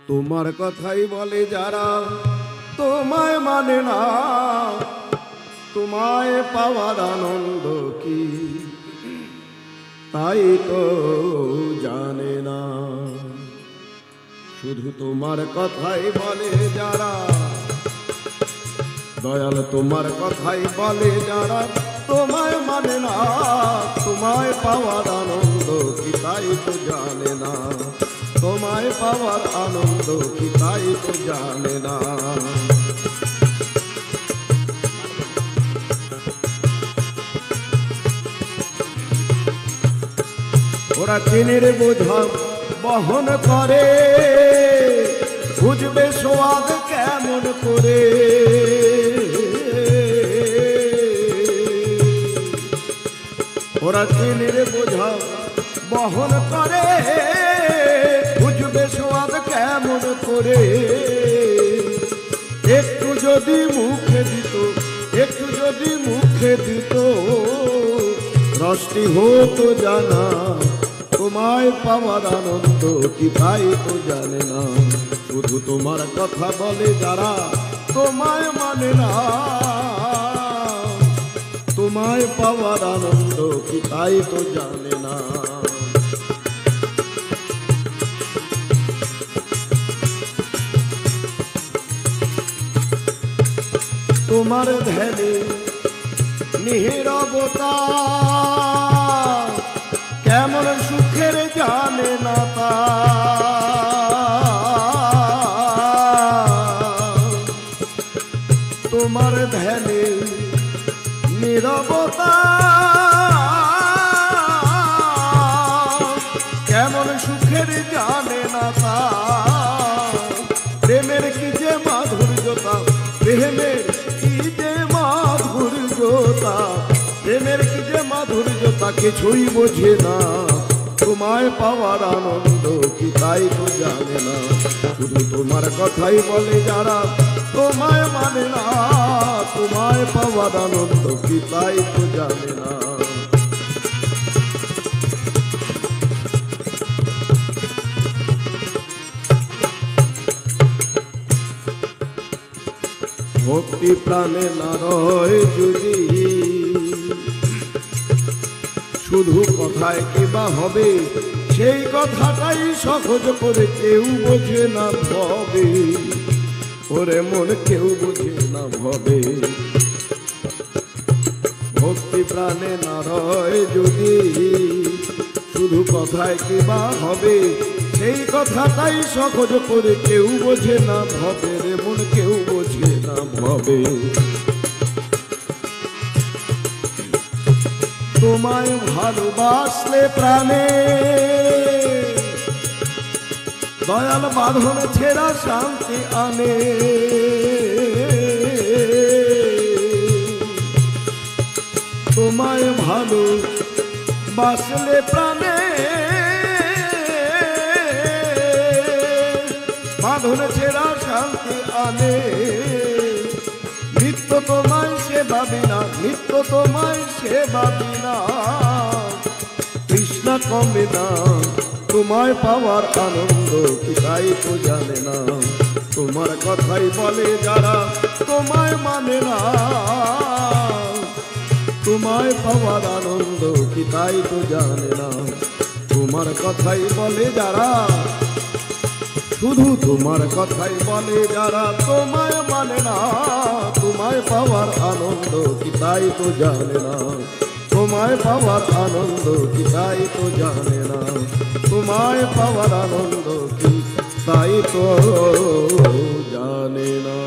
তোমার কথাই বলে যারা তোমায় মানে না, তোমায় পাওয়ার আনন্দ কি তাই তো জানে না। শুধু তোমার কথাই বলে যারা, দয়াল তোমার কথাই বলে যারা তোমায় মানে না, তোমায় পাওয়ার আনন্দ কি তাই তো জানে না, তোমায় পাওয়ার আনন্দ কি তাই তো জানে না। ওরা চিনির বোঝা বহন করে, বুঝবে সোয়াদ কেমন করে। ওরা চিনির বোঝা বহন করে, বুঝবে সোয়াদ কেমন করে। একটু যদি মুখে দিত, একটু যদি মুখে দিত, রসটি হতো জানা, তোমায় পাওয়ার আনন্দ কি তাই তো জানে না। শুধু তোমার কথা বলে যারা তোমায় মানে না, তোমায় পাওয়ার আনন্দ কি তাই তো জানে না। তোমার ধ্যানে নীরবতা কেমন সুখের জানে না তা। তোমার ধ্যানে নীরবতা কেমন সুখের জানে না তা। প্রেমের কি যে মাধুর্যতা, প্রেমের কি যে মাধুর্যতা, প্রেমের কি যে মাধুর্যতা কিছুই বোঝে না। তোমায় পাওয়ার আনন্দ কি তাই তো জানে না। শুধু তোমার কথাই বলে যারা তোমায় মানে না, তোমায় পাওয়ার আনন্দ কি তাই তো জানে না। ভক্তি প্রাণে না রয় যদি, শুধু কথায় কিবা হবে, সেই কথাটাই সহজ করে কেউ বোঝে না ভবে। ওরে মন কেউ বোঝে না ভবে। ভক্তি প্রাণে না রয় যদি, শুধু কথায় কিবা হবে, সেই কথাটাই সহজ করে কেউ বোঝে না ভবে। রে মন কেউ বোঝে না ভবে। তোমায় ভালোবাসলে প্রাণে, দয়াল বাঁধন ছেড়া শান্তি আনে। তোমায় ভালোবাসলে প্রাণে, বাঁধন ছেড়া শান্তি আনে। নিত্য তোমায় সে ভাবি না, নিত্য তোমায় সে ভাবি না, কৃষ্ণ কমে না। তোমায় পাওয়ার আনন্দ কি তাই তো জানে না। তোমার কথাই বলে যারা তোমায় মানে না, তোমায় পাওয়ার আনন্দ কি তাই তো জানে না। তোমার কথাই বলে যারা, শুধু তোমার কথাই বলে যারা তোমায় মানে না, তোমায় পাওয়ার আনন্দ কি তাই তো জানে না। তোমায় পাওয়ার আনন্দ কি তাই তো জানে না। তোমায় পাওয়ার আনন্দ কি তাই তো জানে না।